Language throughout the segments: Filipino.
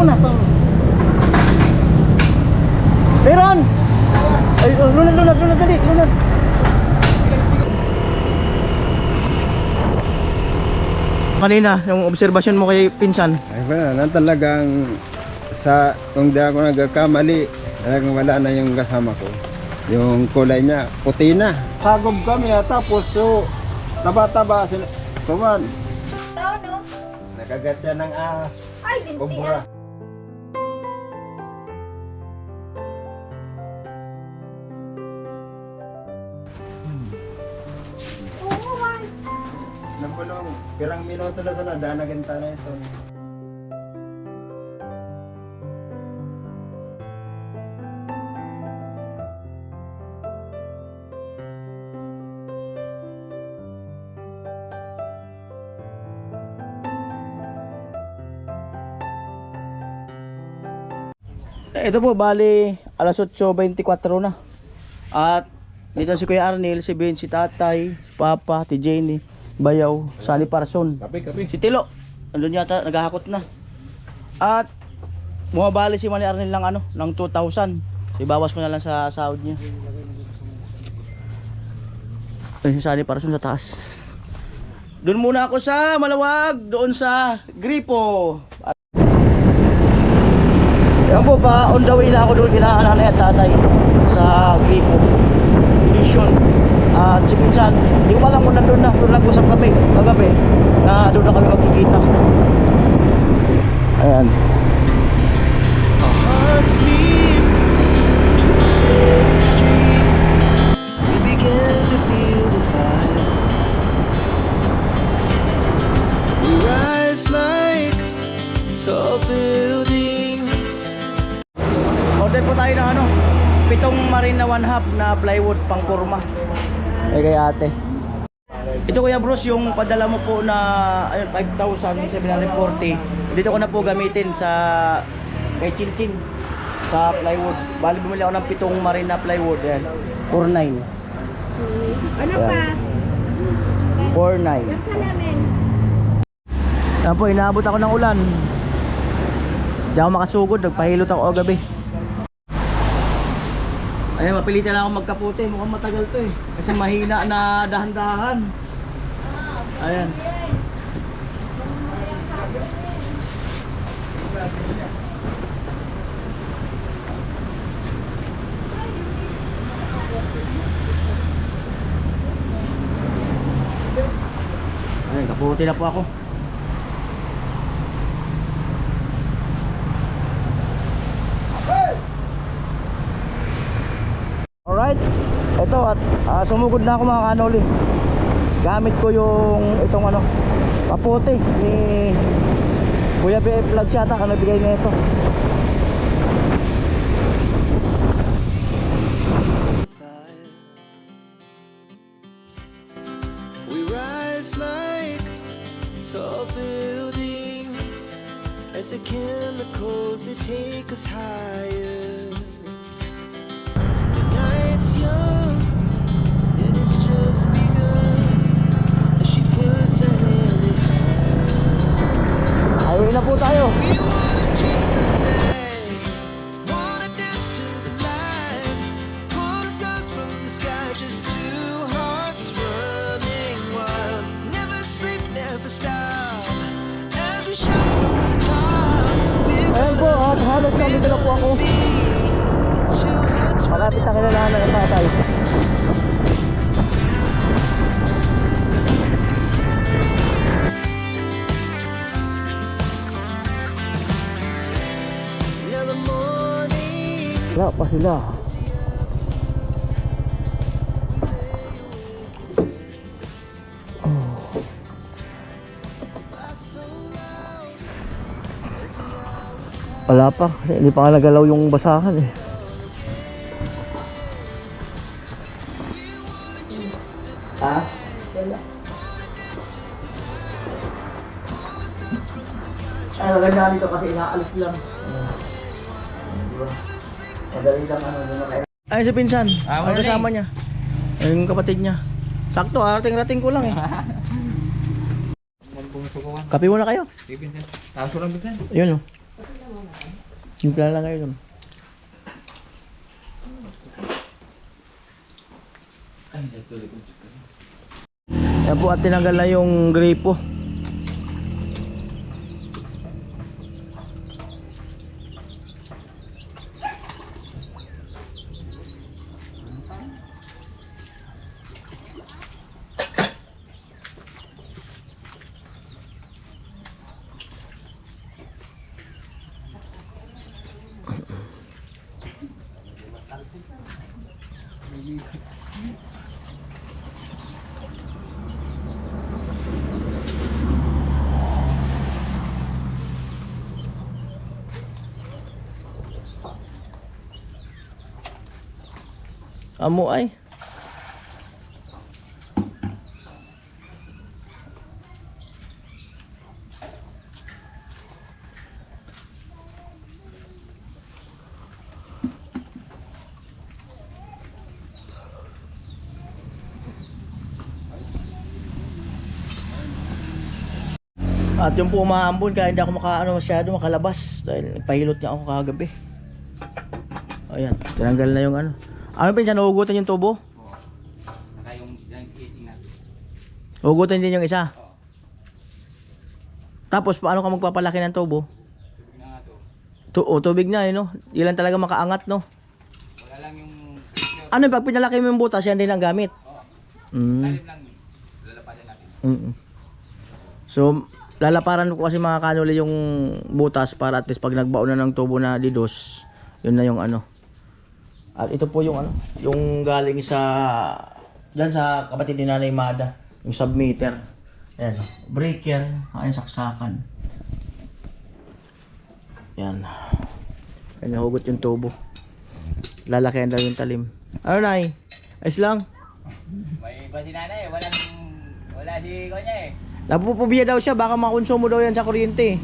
muna. Meron! Ay, lunad, dali, lunad. Kanina, yung obserbasyon mo kay pinsan. Ay wala na talagang kung di ako nagkakamali, talagang wala na yung kasama ko. Yung kulay niya, puti na. Sagob kami tapos taba-taba sila. Tuman. No? Nakagat siya ng ahas. Ay, hindi Kubra. Oo, man. Nagulong, pirang minuto na sana, danaginta na ito. Ito po, bali, alas 8:24 na. At dito si Kuya Arnel, si Ben, si Tatay, si Papa, si Jenny, Bayaw, Sally Parson, si Tilo, andun yata, naghahakot na. At bumabali si Manny Arnel ng 2,000. Ibawas ko na lang sa sahod niya. Ayun si Sally Parson sa taas. Doon muna ako sa Malawag, doon sa Gripo. Yan po pa, on the way na ako doon kina nanay at tatay sa Gripo Mission. At si pinsan, hindi ko alam kung nandun na, doon lang usap kami kagabi na doon na kami magkikita. Ayan. Our hearts beat to the city streets. We began to feel the fire. We rise like tall buildings. Order po tayo ng 7 marina 1/2 na plywood pang kurma. Kay ate. Ito Kuya Bruce, yung padala mo po na 5,740. Dito ko na po gamitin sa kay Chinchin sa plywood. Bali bumili ako ng 7 marina plywood. Yan. 4,900. Ano pa? 4,900. Yung salamin. Yan po, inaabot ako ng ulan. Di ako makasugod, nagpahilot ako gabi. Ayan, mapilitan lang ako magkaputi. Mukhang matagal to eh. Kasi mahina na dahan-dahan. Ayan. Ayan, kaputi na po ako. Alright, ito at sumugod na ako mga kanoli. Gamit ko yung itong kapote ni Kuya BF Vlog yata ang nagbigay niya ito. We rise like tall buildings as the chemicals they take us higher. The night's young and it's just begun as she puts her hand in mine. Highway na po tayo. We wanna chase the night, wanna dance to the light, pull the stars from the sky, just two hearts running wild. Never sleep, never stop, as we shout from the top. Ayan po, at halos na dito na po ako. Malapit na kilalanan ng tatay. Now the morning Wala pa sila. Wala pa, hindi pa nga nagalaw yung basahan eh. Ha? Wala. Ay, maganda dito kasi inaalis lang. Madali lang doon na kayo. Ay, si Pinsan. Ang kasama niya. Yung kapatid niya. Sakto, arating-rating ko lang eh. Kape muna kayo. Taso lang bitan. Yun o. Simple lang kayo dun. Yan po at tinanggal na yung gripo. Amo ay. At yung po umaambon kaya hindi ako masyado makalabas dahil pahilot niya ako kagabi. Ayan, tinanggal na yung ano. Ano pinsan, nahugutan yung tubo? Oo. Saka yung heating natin. Hugutan din yung isa? Tapos paano ka magpapalaki ng tubo? Tubig na nga to. Tubig na no? Ilan talaga makaangat no? Wala lang yung pressure. Ano pag pinalaki mo yung butas, yan din ang gamit? Oo. Mm. Talim lang. Lalapadan natin. So, lalaparan ko kasi mga kanuli yung butas para at least pag nagbaon na ng tubo na didos, yun na yung ano. At ito po yung ano, yung galing sa diyan sa kapatid ni Nanay Mada, yung submeter. Ayan, breaker, ayan saksakan. Yan. Ayan, hugot yung tubo. Lalakihan daw yung talim. Ano Nay? Ayos lang. May iba si nanay. Wala si Konya eh. Napupubiya daw siya, baka makonsumo daw yan sa kuryente.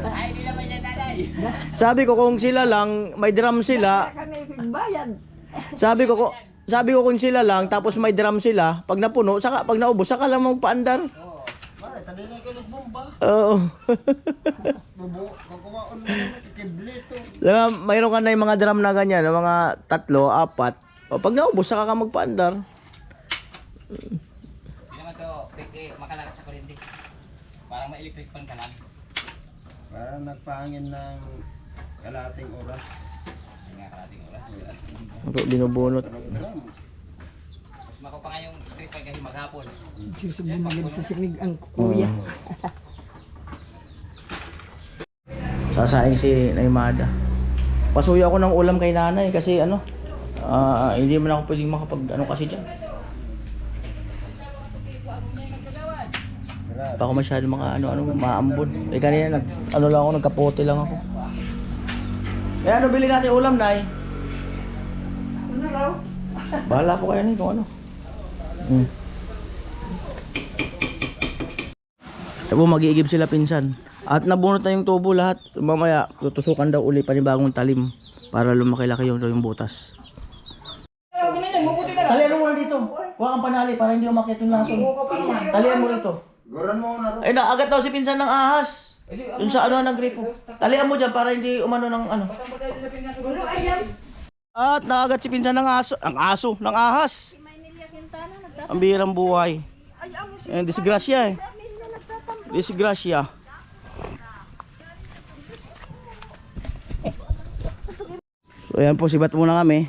Ay, hindi naman yan nanay. Sabi ko kung sila lang, may drum sila. Sabi ko kung sila lang tapos may drum sila, pag napuno, saka pag naubos saka lang magpaandar. Oo. Mare, tali na kayo nagbomba. Oo. Bubo, kukumaon mo na kibli to. Diba, mayroon ka na yung mga drum na ganyan, yung mga 3, 4. O pag naubos saka ka magpaandar. Hindi naman to makalakas sa kuryente. Parang ma-electric fan ka lang. Parang nagpahangin ng kalating oras. Yung nga karating oras. Binubunot. Drum. Mas mako pa nga yung electric fan kasi maghapon. Sasaing si Naimada. Pasuyo ako ng ulam kay nanay kasi ano, hindi man ako pwedeng makapag ano kasi dyan. Pa ako masyado maambon. Eh kanina nagkapote lang ako. Eh ano bili natin ulam, Nay? Ano raw? Bahala po kayo nito ano. Tapos mag-iigib sila pinsan. At nabunot na yung tubo lahat. Mamaya tutusukan daw uli panibagong talim para lumaki-laki yung butas. Talian mo dito. Huwag kang panali para hindi umakit yung lason. Talian mo dito. Goran mo na ro. Ay naagat daw si pinsan ng ahas. Yung sa ano ng gripo. Talian mo dyan para hindi umano ng ano. At naagat si pinsan ng ng ahas. Ang bihirang buhay. Ang disgrasya eh. Disgrasya. So ayan po, sibat muna kami.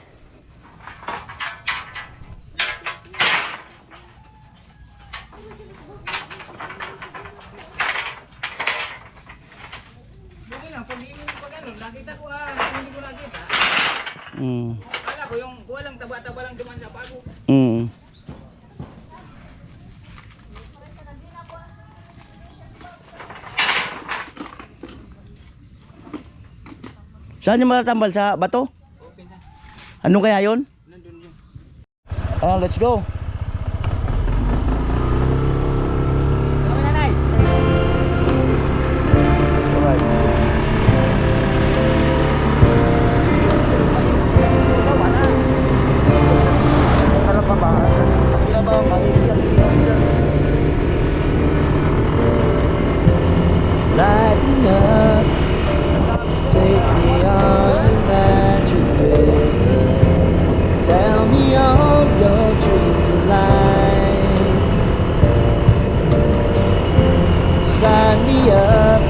Nakita ko hindi ko nakita. Kala ko yung kuha lang taba-taba lang duman sa bago. Saan yung matatambal? Sa bato? Ano kaya yun? Nandun yun. Let's go. Alright. Sarap pa ba? Hindi ba mangisi ang Lighten up. wind me up.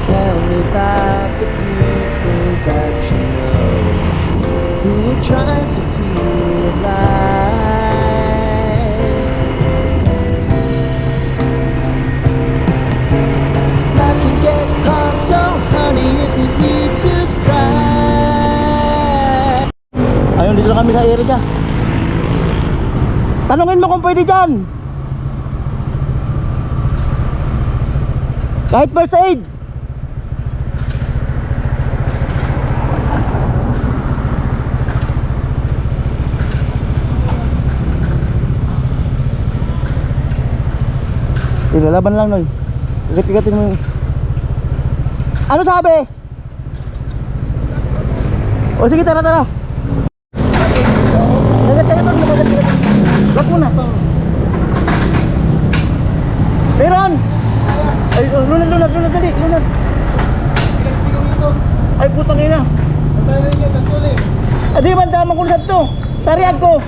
Tell me about the people that you know who are trying to feel alive. Life can get hard, so honey, if you need to cry. Ayun, dito lang kami sa area. Tanungin mo kung pwede dyan. Kahit first aid. Ilalaban lang nun. Igat-igatin mo yung... Ano sabi? O sige, tara, tara. Igat-igat mo, igat-igat. Lock mo na. Meron! Ay, lunad, dali, lunad. Ay, putang ina. Adi, mandamang kulisad to. Sariag ko.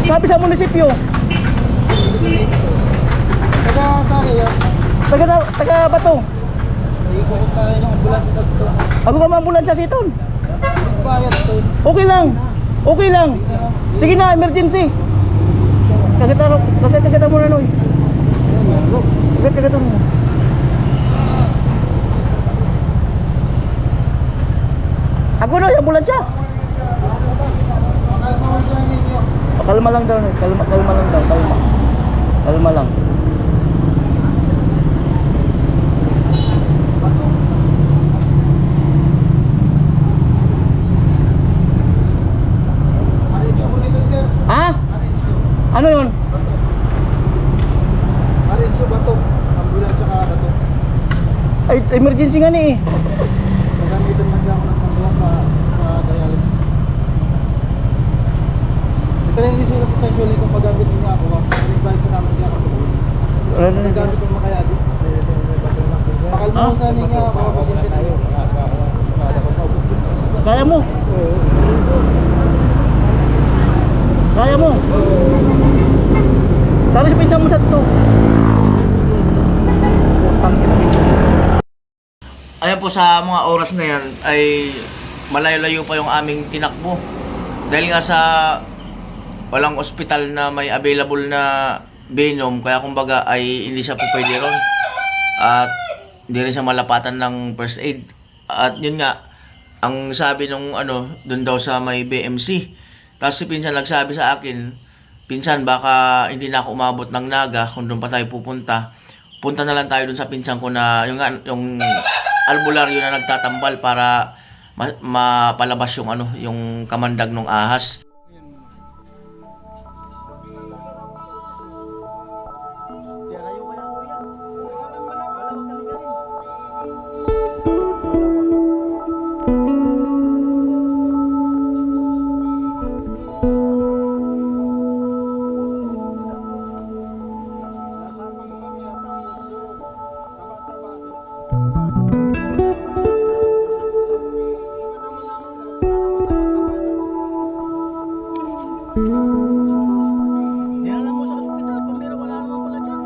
Sabi sa munisipyo. Taga Bato. Ako ka ambulansya si Ton. Okay lang. Okay lang. Sige na, emergency. Kagata mo na, Noy. Kagata mo. Ako, Noy, ambulansya. Kalma lang daw, Noy. Kalma lang daw, kalma. Kalma lang. Ha? Ano yun? Arenso Bato. Ambulansya ka Bato. Ay, emergency nga ni eh. Magamitin man lang ako ng panggawa sa dialysis. Ito rin yung sila potentially kung magamit niya ako. Mag-invite sa naman niya ako. Magagamit kong makayagi. Pakalma ko sa niya ako. Kaya mo? Kaya mo? Sari sa pinsang mo sa ito. Ayan po, sa mga oras na yan ay malayo-layo pa yung aming tinakbo. Dahil nga sa walang ospital na may available na venom, kaya kumbaga ay hindi siya po pwede ron. At hindi rin siya malapatan ng first aid. At yun nga, ang sabi nung dun daw sa may BMC. Tapos si pinsan nagsabi sa akin, pinsan baka hindi na ako umabot ng Naga kung doon pa tayo pupunta. Punta na lang tayo dun sa pinsan ko na yung albularyo na nagtatambal para mapalabas yung yung kamandag ng ahas. Dinala mo sa ospital, pambira wala naman pala dyan.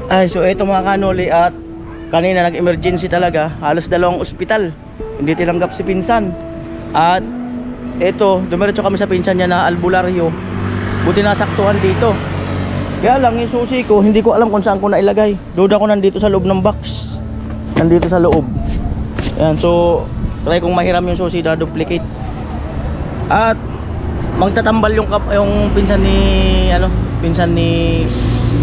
Ay, so eto mga kanoli, at kanina nag-emergency talaga, halos 2 ospital, hindi tinanggap si pinsan. At eto, dumiretso kami sa pinsan niya na albularyo, buti nasaktuhan dito. Kaya lang yung susi ko, hindi ko alam kung saan ko nailagay. Duda ko nandito sa loob ng box. Nandito sa loob. Yan, so try kong mahiram yung susi na duplicate. At magtatambal yung pinsan ni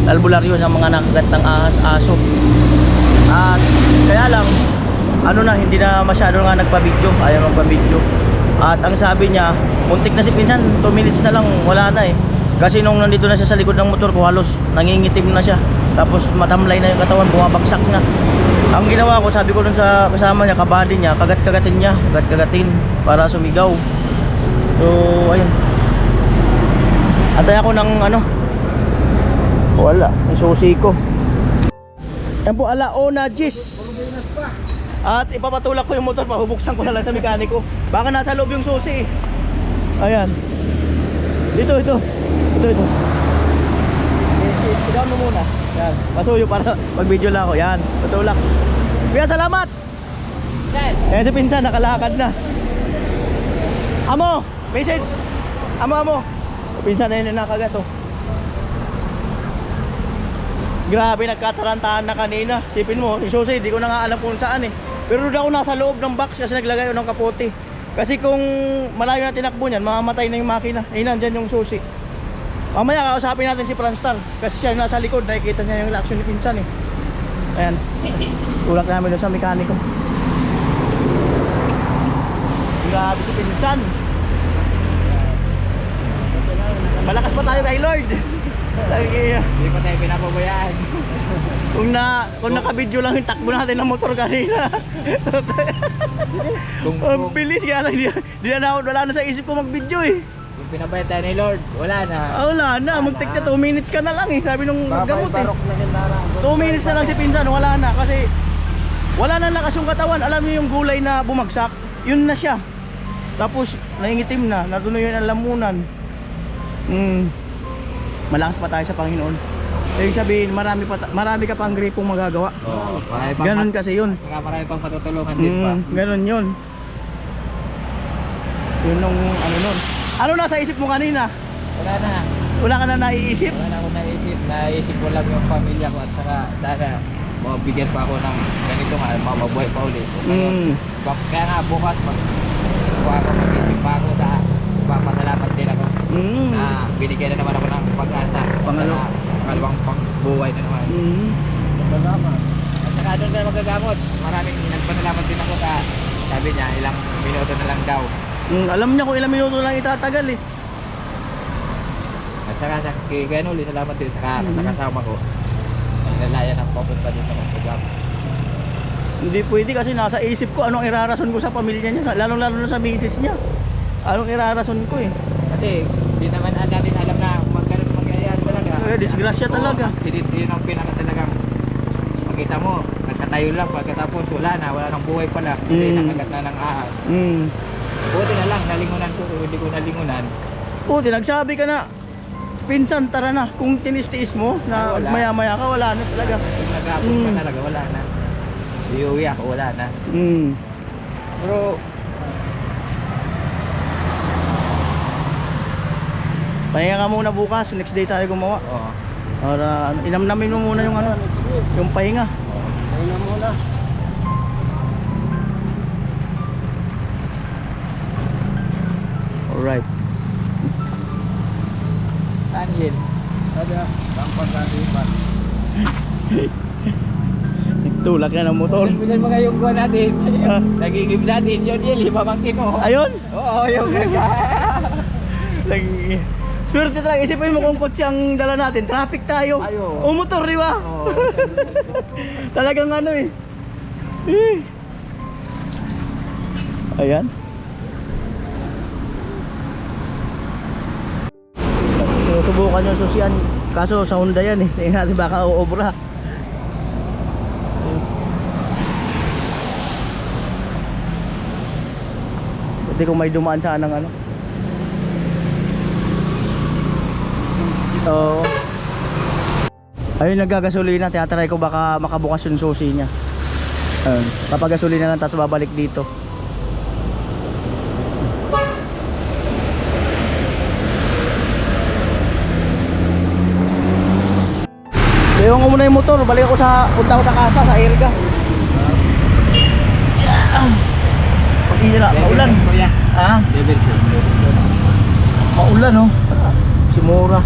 albularyo sa mga nakagat ng aso. At kaya lang hindi na masyado nga nagpa-video, ayaw magpa-video. At ang sabi niya, muntik na si pinsan, 2 minutes na lang, wala na eh. Kasi nung nandito na siya sa likod ng motor ko, halos nangingitim na siya. Tapos matamlay na yung katawan, bumabagsak na. Ang ginawa ko, sabi ko dun sa kasama niya, kabady niya, kagat-kagatin para sumigaw. So, ayun. Antay ako ng wala, yung susi ko. Yan po, alauna Gis. At ipapatulak ko yung motor, pabubuksan ko na lang sa mekaniko. Baka nasa loob yung susi. Ayan. Ito. I-down mo muna. Yan. Pasuyo para mag-video lang ako. Yan. Patulak. Kuya, salamat. Yan si pinsan, nakalakad na. Amo, message. Amo. Pinsan na yun nakagat oh. Grabe, nagkatarantahan na kanina. Sipin mo, yung susi, di ko na nga alam kung saan eh. Pero doon ako nasa loob ng box kasi naglagay ako ng kapote. Kasi kung malayo na tinakbo niyan, mamamatay na yung makina. Eh, nandyan yung susi. Mamaya kausapin natin si Franstar. Kasi siya yung nasa likod, nakikita niya yung reaction ni pinsan eh. Ayan. Tulak namin doon sa mekaniko. Grabe si pinsan. Malakas pa tayo kay Lord. Hindi pa tayo pinapabayaan. Kung naka-video lang yung takbo natin ng motor kanina. Ang bilis, kaya lang wala na sa isip ko mag-video eh. Kung pinabayad tayo ni Lord, wala na. Wala na, magtik na 2 minutes ka na lang eh. Sabi nung gamot eh. Barok na kinara. 2 minutes na lang si pinsan, wala na. Kasi wala na lakas yung katawan. Alam niyo yung gulay na bumagsak, yun na siya. Tapos nangingitim na, natuloy yun ang lamunan. Malakas pa tayo sa Panginoon. Ibig sabihin, marami ka pang gripong magagawa. Oo. Ganon kasi yun. Marami pang patutulungan din pa. Ganon yun. Yun nung nun. Ano nasa isip mo kanina? Wala na. Wala ka na naiisip? Wala na akong naisip. Naisip ko lang yung pamilya ko at saka sana mabigyan pa ako ng ganito nga, mabuhay pa ulit. Kaya nga bukas kuha ako, mag-isip pa ako sa papasalamat din ako. Na binigyan na naman ako ng pag-asa. Pangalawang pangbuhay na naman. Salamat. At saka doon na magagamot. Maraming nagpasalamat din ako sa sabi niya, ilang minuto na lang daw. Alam niya kung ilang minuto lang itatagal eh. At saka sa kay Ganuli, salamat din sa kasama ko. Ay nalaya ng papunta din sa mga programa. Hindi pwede kasi nasa isip ko anong irarason ko sa pamilya niya, lalong-lalo na sa misis niya. Anong irarason ko eh. Kasi hindi naman natin alam na magkaroon mangyayari talaga. Disgrasya talaga. Accident yun ang pinaka talagang makita mo, nagkatayo lang pagkatapos wala nang buhay pala kasi nakagat na ng ahas. Buti na lang, nalingunan ko, hindi ko nalingunan. Buti, nagsabi ka na, pinsan tara na, kung tinis-tiis mo na maya-maya ka, wala na talaga. Kung nag-aapos ka talaga, wala na. Iuwi ako, wala na. Pero pahinga ka muna bukas, next day tayo gumawa. oo. Para inamnamin mo muna yung yung pahinga. Pahinga muna. Alright. Saan yun? Ada, tampak sa iban. Tulak na ng motor. Bilan mo ngayong kuha natin. Nagigib natin, yun pamangkin mo. Ayun. Oo, yung Swerte talaga, isipin mo kung kotse ang dala natin, traffic tayo. Ayo. O motor, di ba? Oo. Talagang ano eh. Ayan. Sinusubukan yung susyan. Kaso sa Honda yan eh. Tingnan natin baka uobra. Buti kung may dumaan sa anang ano. So, ayun, naggagasolina. Tinatry ko baka makabukas yung susi niya. Kapag gasolina lang, tapos babalik dito. Iwan ko muna yung motor, balik ako punta ko sa casa, sa Irga. Pag-ihira, maulan. Kuya. Ha? Level 2. Maulan oh. Simura.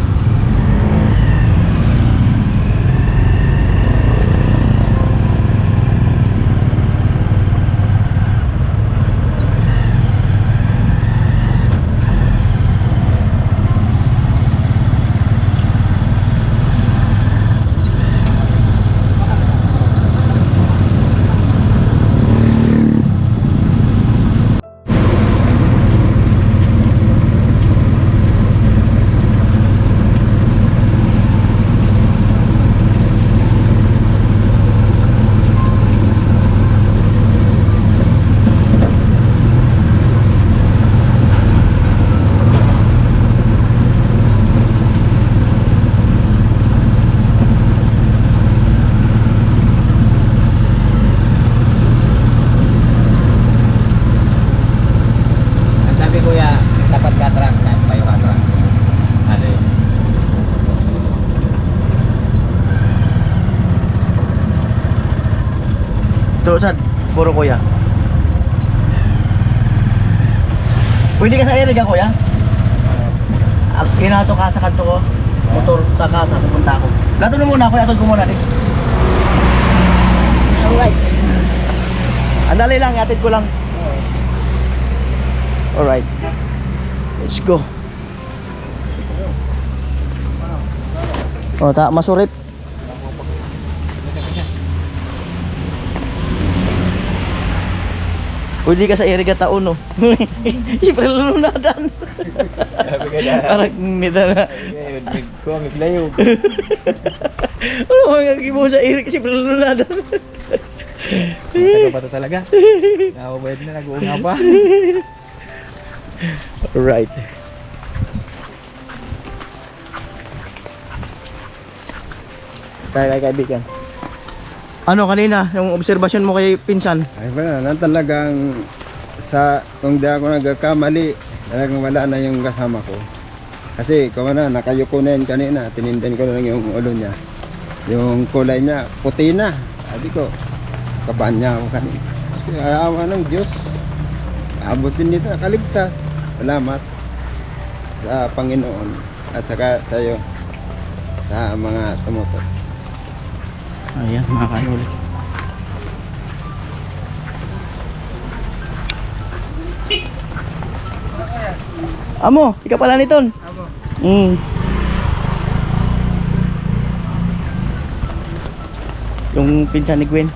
Ang sabi kuya, dapat katrak na tayo katrak. Ano yun? Ito sad, puro kuya. Pwede ka sa Irga kuya? Kinato ka sa kanto ko. Motor sa casa, pupunta ako. Lato na muna kuya, atod ko muna din. Alright. Andali lang, atid ko lang. Alright. Let's go. Oh, masurip. Pwede ka sa Irga taon, no? Siyempre lunadan. Parang nita na. Kuha, may kilayo. Ano mga gagawin sa Irga? Siyempre lunadan. Taga pa to talaga. Nakabayad na, nag-uunga pa. Alright. Tayo kay kaibigan. Ano kanina, yung obserbasyon mo kay pinsan? Ay wala na talagang kung di ako nagkakamali, talagang wala na yung kasama ko. Kasi kung na, nakayuko na yun kanina, tinindan ko na lang yung ulo niya. Yung kulay niya, puti na. Sabi ko, kabahan niya ako kanina. Kasi ayawa ng Diyos. Abot din dito, nakaligtas. Salamat sa Panginoon at saka sa iyo, sa mga tumutot. Ayan mga kanuli. Amo, ikaw pala niton. Amo. Yung pinsan ni Gwen.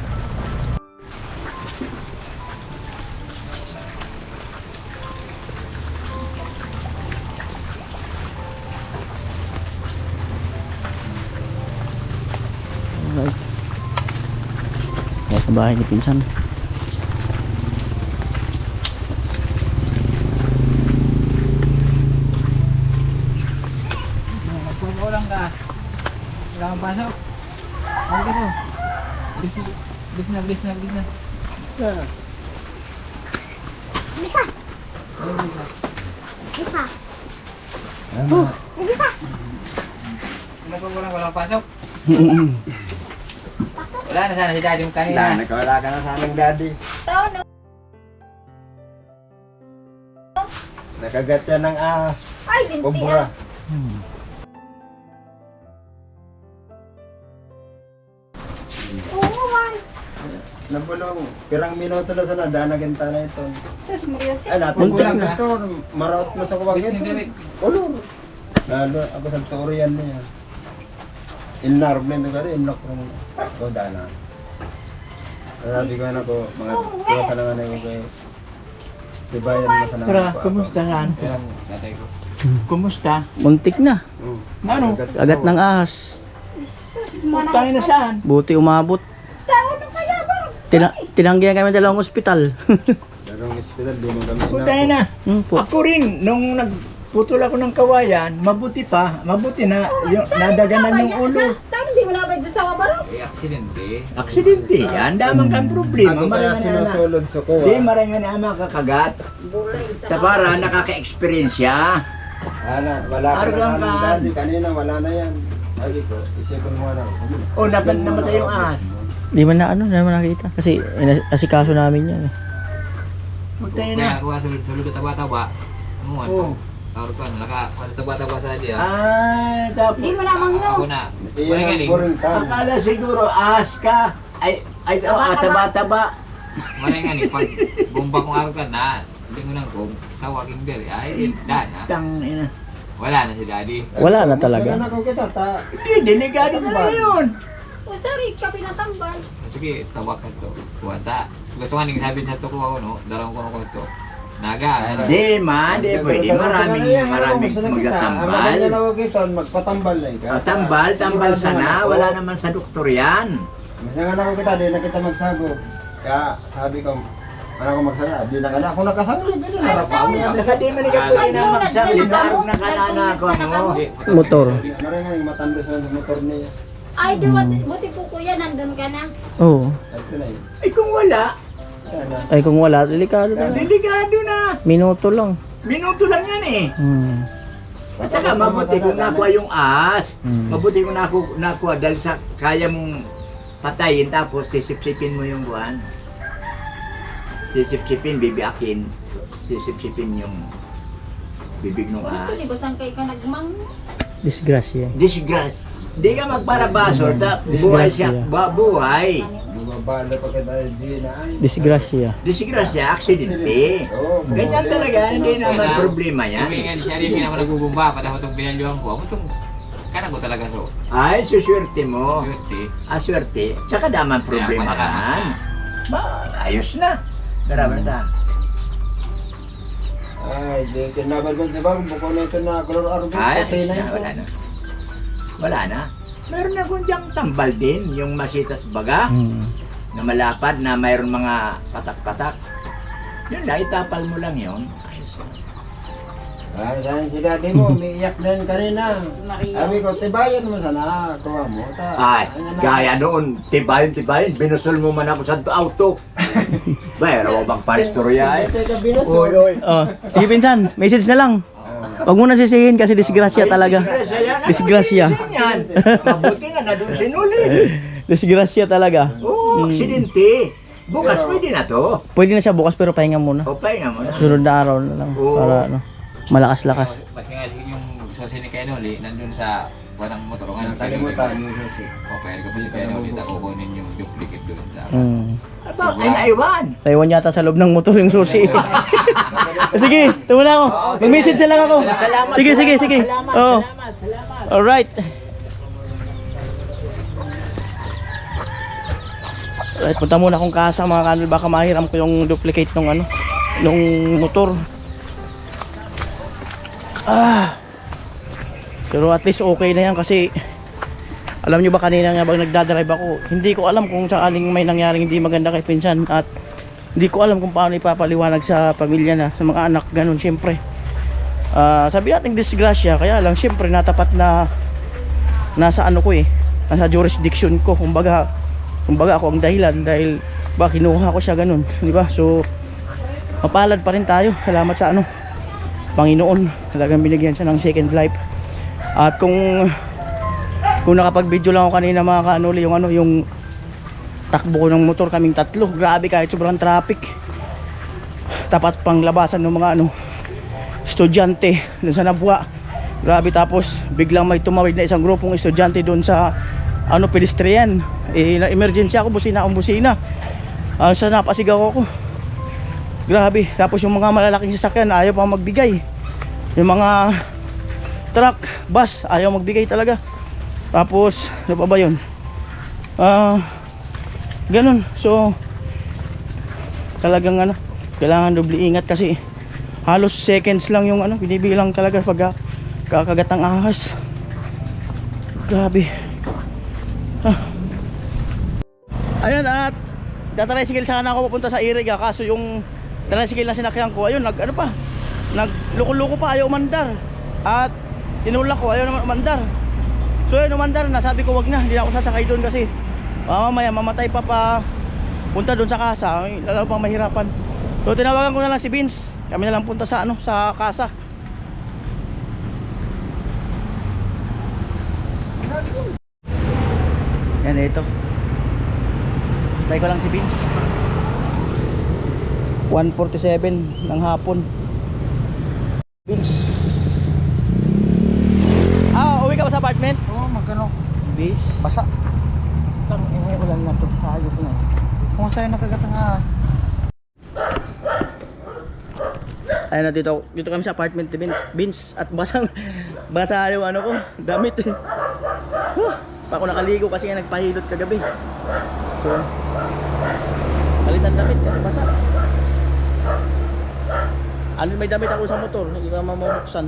Alright. Sa bahay ni pinsan. Magpapaulang ka. Wala kang pasok. Ano ka po? Bilis na. Bisa. Ayun, bilis na. Bisa. Salamat. Bisa. Ano po walang pasok? Wala na sana si daddy yung kanina. Nakawala ka na sa aming daddy. Tao no. Nakagat yan ng ahas. Ay, linti Kumbura. Oo man. Nabulong, pirang minuto na sana, danagin na ito. Sus, Mariose. Ay, natin Muntik lang na. ito, maraot na sa kuwag Bilis ito. na gamit. Ulo. Lalo, ako sa Torian niya. Inarb na ito ka rin, inlock mo. Ito, dana. Sabi ko na ko, mga tuwasan na nga na yung kayo. Diba yan mo sa Pra, nangako ako? kumusta yan? Yan, tatay ko. Kumusta? Muntik na. Ano? Agat ng ahas. Sus, Tayo na saan? Buti umabot. Tao na kaya ba? Tinanggihan kami dalawang ospital. Dalawang hospital, di mo kami Tayo na. Po. Ako rin, nung nagputol ako ng kawayan, mabuti na yung, nadaganan yung ulo. Tao, hindi mo nabay sa sawa baro. Eh, aksidente. Aksidente, yan damang kang problema. Ako kaya sinusulod sa kuwa. Di maraming na makakagat. Bulay sa Tapara, nakaka-experience siya. Wala ka Argang na ka. daddy, kanina wala na yan. Lagi ko, isipin mo lang. O, namatay yung ahas. Di man na ano, di man nakita. Kasi asikaso namin yan eh. Magtayo Kaya na. ako sulod ka taba-taba. Ano Oo. Tawag ko, taba-taba sa dia. Tapos. Hindi mo namang Ako no. na. Iyan ang boring time. Akala siguro ahas ka. Ay, taba-taba. Malay nga ni, pag bomba kong araw ka na, hindi mo lang kung tawagin beri. Ay, na. Tang ina. Wala na si daddy. Wala na talaga. Masaya na ko kita, Hindi, delikado na yun. O sorry, ka pinatambal. Sige, tawag ka to. Kuwanta. Gusto nga ning sabihin sa to ko ako, no? Darang ko ko to. Naga. Di man, di pwede. Maraming magtatambal. Maganda na ako kita, magpatambal na ikaw. Tambal sana. Wala naman sa doktor yan. Masaya na ako kita, di na kita magsagop. Kaya sabi ko, ano ako magsaya? Di na ka na ako nakasangli. Pwede na Ay, rapang yan. Saka di man ikaw pwede na magsabi na na kanana ko mo. Motor. Maraming nga yung matandos na sa motor niya. Ay, buti po kuya, nandun ka na. Oo. Ito na yun. Ay kung wala, Ayan na. Ay kung wala, delikado talaga. delikado na. Minuto lang. Minuto lang yan eh. Hmm. At saka mabuti kung nakuha yung ahas. Hmm. Mabuti kung nakuha dahil sa kaya mong patayin tapos sisipsipin mo yung buwan. Sisipsipin, bibiakin. Sisipsipin yung bibig ng Ulit ahas. ko, libasan kay ka nagmang. Disgrasya. Disgrace. Di ka magparabasol, buhay siya, buhay. Bumabala pa kita Gina. Ay. Disgrasya. Disgrasya, aksidente. Oo, Ganyan bumabala. talaga, hindi naman problema yan. Yung nga siya rin, pinamo nagbubumba, pati mo itong pinalyuhan ko. Ako itong, kana ko talaga so. Ay, suswerte mo. Swerte. Swerte. Tsaka naman problema ka man. Ayos na. Marami na. Ay, di kinabal mo sa bagong buko na ito na color arbit. Ay, Patay na ito. wala na. Wala na. Meron na kung diyang tambal din, yung masitas baga, Hmm. na malapad, na mayroon mga patak-patak. Yun na, itapal mo lang yun. Ayos na. Ay, saan si daddy mo? Umiiyak na yun kanina. Maria. Sabi ko, tibayan mo sana. Kuha mo. Ay, gaya noon, tibayin, binusol mo man ako sa auto. Bayro bang paristorya eh. Teka, binasol. Oy. Oh, sige pinsan, message na lang. Huwag mo na sisihin kasi disgrasya talaga. Disgrasya. Yan. Mabuti nga na doon sinuli. Disgrasya talaga. Oo, aksidente. Bukas pwede na to. Pwede na siya bukas pero pahinga muna. O, pahinga mo na. Sunod na araw na lang Oo. para ano, malakas-lakas. Pati nga yung susi ni Kenoli, nandun sa walang motor. Kalimutan mo susi. O, kaya ko pa si Kenoli, kukunin yung duplicate doon sa... Aba, naiwan. Taiwan yata sa loob ng motor yung susi. Sige, tama na ako. Mag-message na lang ako. Salamat. Sige. Salamat, Oo. salamat. Alright. Alright, punta muna akong kasa mga kanol. Baka mahiram ko yung duplicate nung ano, nung motor. Pero at least okay na yan kasi alam nyo ba kanina nga bang nagdadrive ako, hindi ko alam kung saaling may nangyaring hindi maganda kay pinsan at hindi ko alam kung paano ipapaliwanag sa pamilya na, sa mga anak, ganun syempre. Sabi natin disgrasya, kaya lang syempre natapat na nasa ano ko nasa jurisdiction ko, kumbaga ako ang dahilan dahil ba kinuha ko siya ganun, di ba? So mapalad pa rin tayo, salamat sa ano Panginoon, talagang binigyan siya ng second life. At kung nakapag-video lang ako kanina mga kanuli, yung takbo ko ng motor kaming tatlo, grabe kahit sobrang traffic. Tapat pang labasan ng mga estudyante doon sa Nabwa. Grabe, tapos biglang may tumawid na isang grupong estudyante doon sa pedestrian. Na emergency ako, busina. Sa napasigaw ako. Grabe, tapos yung mga malalaking sasakyan ayaw pa magbigay. Yung mga truck, bus ayaw magbigay talaga. Tapos, ano pa ba yun? Ganun. So, talagang kailangan doble ingat kasi halos seconds lang yung binibilang talaga pag kakagat ng ahas. Grabe. Ayun, at tatricycle sana ako papunta sa Iriga, kaso yung tricycle na sinakyan ko, ayun, nagloko-loko pa, ayaw umandar. At tinulak ko, ayaw naman umandar. So yun, umandar na, sabi ko wag na, hindi na ako sasakay doon kasi mamaya mamatay pa punta doon sa kasa, lalo pang mahirapan. So tinawagan ko na lang si Vince, kami na lang punta sa sa kasa. Yan, ito. Tayo ko lang si Vince. 1:47 ng hapon. Vince. Uwi ka ba sa apartment? Oo, magkano? Vince. Basa. Tang ina ulan na to. Hayop na. Kung sa'yo nakagatang Ayun na, dito kami sa apartment ni Vince. At basa yung ano ko, damit. Pa ako nakaligo kasi nga nagpahilot kagabi. So, palitan damit kasi basa. Ano, may damit ako sa motor, hindi ka mamamuksan.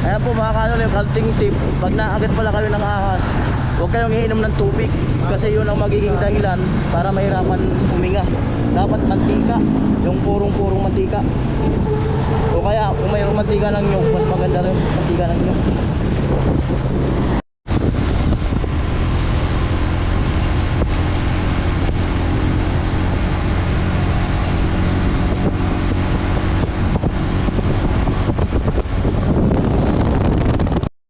Ayan po mga kanol, yung halting tip, pag naagat pala kayo ng ahas, huwag kayong iinom ng tubig kasi yun ang magiging dahilan para mahirapan huminga. Dapat mantika, yung purong mantika. O kaya kung mayroong mantika ng nyug, mas maganda rin mantika ng nyug.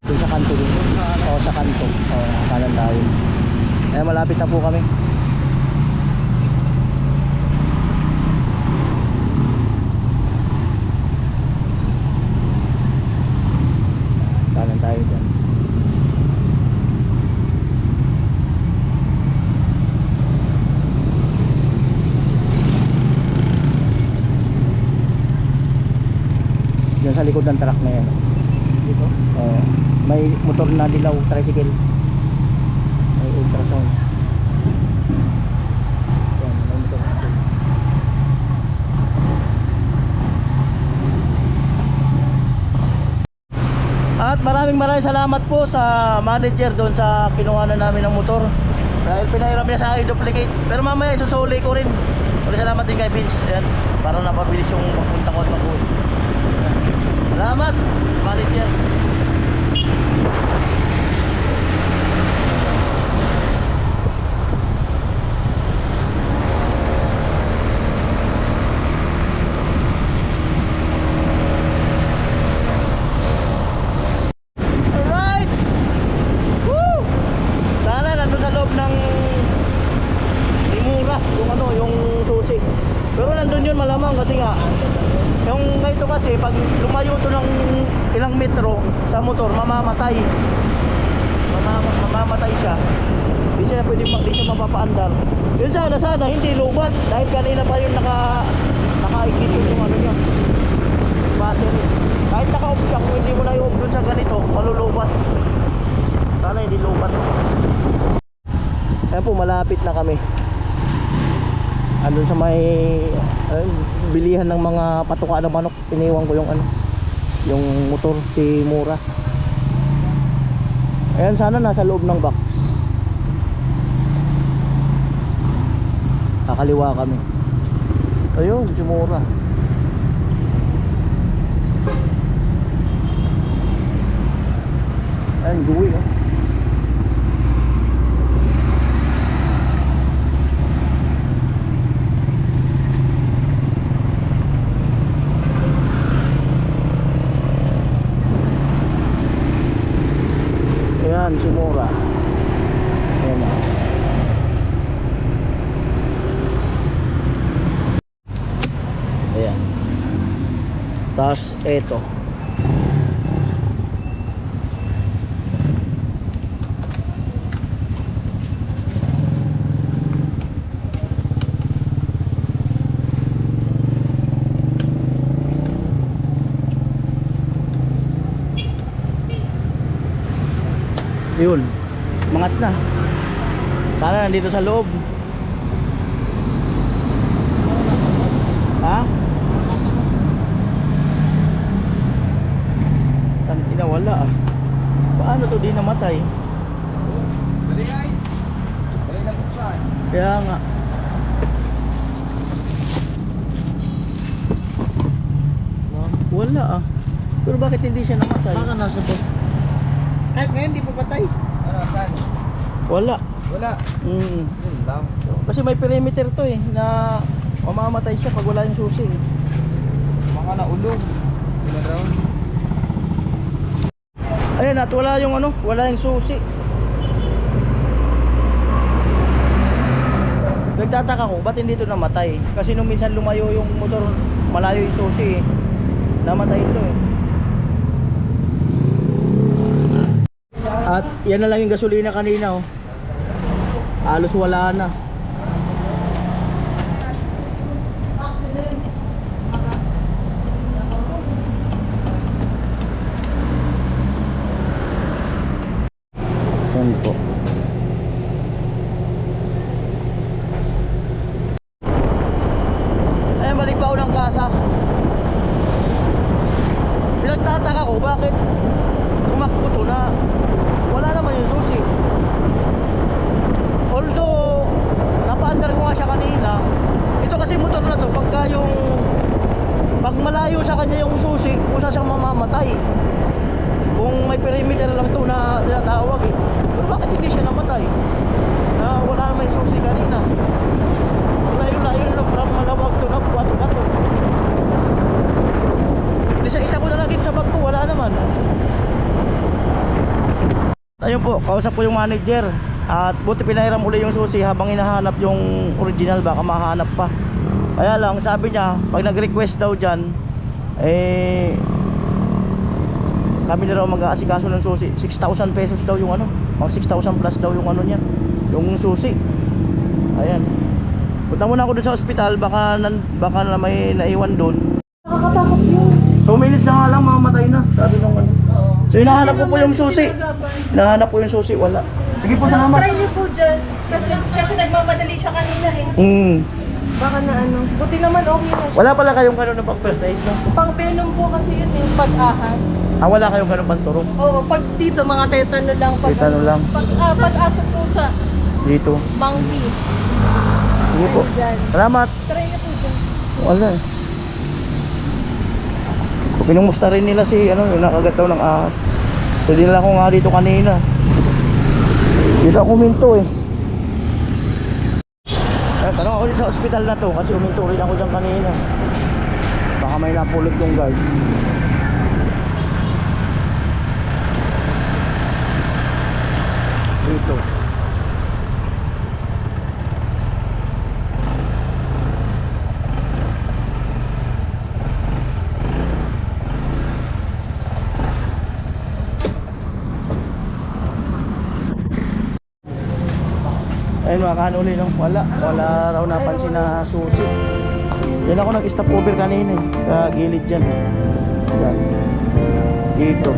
Doon sa kanto dito. Oo, sa kanto. Oo, kanan tayo. Kaya malapit na po kami. Kanan tayo dyan. Diyan sa likod ng truck na yan. Dito? Oo. May motor na dilaw, tricycle. May ultrasound. Yan, may motor na dilaw. At maraming salamat po sa manager doon sa kinuhanan namin ng motor. Dahil pinahiram niya sa akin duplicate. Pero mamaya isusuli ko rin. Maraming salamat din kay Vince. Ayan, para napabilis yung magpunta ko at mag-uwi. Salamat, manager. Alright! Woo! Sana nandun sa loob ng Imura, yung ano, yung susi. Pero nandun yun malamang kasi nga yung ganito kasi pag lumayo to ng ilang metro sa motor, mamamatay siya. Hindi siya mapapaandar. Yun sana hindi lubat dahil kanina pa yun naka-ignition yung ano niya, battery. Kahit naka-off siya, kung hindi mo na i-off dun sa ganito, malulubat. Sana hindi lubat. Ayan po, malapit na kami. Andun sa may bilihan ng mga patuka ng manok, iniwan ko yung ano, yung motor si Mura. Ayan, sana nasa loob ng box. Kakaliwa kami. Ayun, si Mura. Ayan, guwi oh. Ayan, si Mura. Ayan na. Ayan. Tapos, eto. Yun, mangat na. Sana nandito sa loob. Ha? Tantina, wala ah. Paano to di namatay? Dali na buksan. Kaya nga. Wala ah. Pero bakit hindi siya namatay? Baka nasa bot. Kahit ngayon di pa patay. Ano, saan? Wala. Wala. Yun lang. Kasi may perimeter to eh na mamamatay siya pag wala yung susi. Mga naulog. Pinadrown. Ayan at wala yung ano, wala yung susi. Nagtataka ko, ba't hindi ito namatay? Kasi nung minsan lumayo yung motor, malayo yung susi eh. Namatay ito eh. At yan na lang yung gasolina kanina oh. Halos wala na. Yan po. Ay, balik pa ako ng kasa. Pinagtataka ko bakit tumakbo to na wala naman yung susi. Although napaandar ko nga siya kanina. Ito kasi motor na to pag malayo sa kanya yung susi, kusa siyang mamamatay. Kung may perimeter lang to na tinatawag eh. Pero bakit hindi siya namatay? Na wala naman yung susi kanina. Layo-layo na parang malawag to na bato-bato. Isa-isa ko na lang dito sa bag ko, wala naman. Ayun po, kausap ko yung manager. At buti pinahiram uli yung susi habang hinahanap yung original, baka mahanap pa. Kaya lang sabi niya, pag nag-request daw dyan, kami na raw mag-aasikaso ng susi. 6,000 pesos daw yung ano, mga 6,000 plus daw yung ano niya, yung susi. Ayan. Punta muna ako dun sa ospital, baka na may naiwan dun. Nakakatakot yun. 2 minutes na nga lang, mamamatay na. Sabi nung ano. So hinahanap ko po yung susi. Hinahanap ko yung susi, wala. Sige po, salamat. Try niyo po dyan. Kasi nagmamadali siya kanina eh. Baka na ano. Buti naman okay na siya. Wala pala kayong gano'n na pang first aid, no? Pang venom po kasi yun yung pag-ahas. Wala kayong gano'n pang turok? Oo, pag dito mga tetano lang. Tetano lang. Pag-aso po sa Dito. monkey. Sige po. Salamat. Try niyo po dyan. Wala eh. Pinumusta rin nila si ano, yung nakagat daw ng ahas. So dinala ko nga dito kanina. Dito ako huminto eh. Tanong ako dito sa ospital na to kasi huminto rin ako dyan kanina. Baka may napulot yung guard. Dito. Ayun mga kanuli no, wala raw napansin na susi. Yan ako nag-stop over kanina eh, sa gilid dyan. Yan. Dito.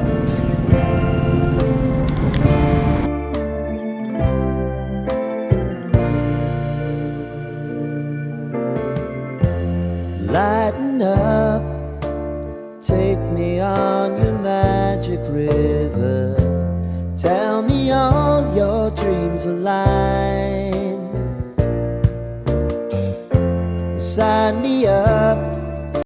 Lighten up, take me on your magic river.